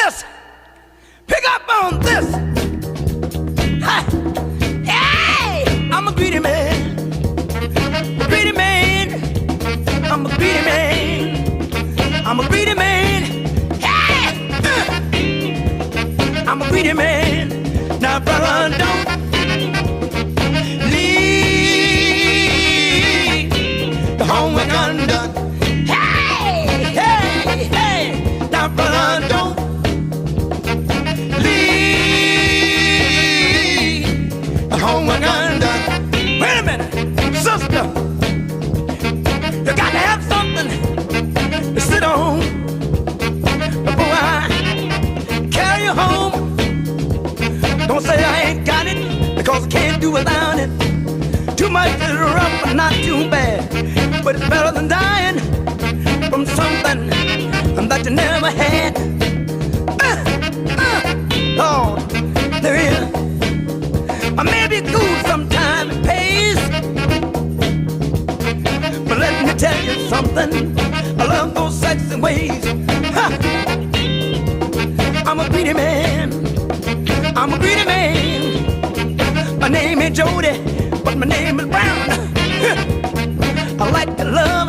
this. Pick up on this. Ha. Hey, I'm a greedy man. Greedy man. I'm a greedy man. I'm a greedy man. Hey, I'm a greedy man. Now, brother, don't leave the homework undone. Hey, hey, hey. Now, brother, don't leave the homework undone. Wait a minute, sister. You got to have something to sit on before I carry you home. Don't say I ain't got it, because I can't do without it. Too much is rough, but not too bad. But it's better than dying from something that you never had. Lord, there is. I may be cool sometimes, it pays. But let me tell you something, I love those sexy ways. Ha. I'm a greedy man. I'm a greedy man. My name ain't Jody, but my name is Brown. I like to love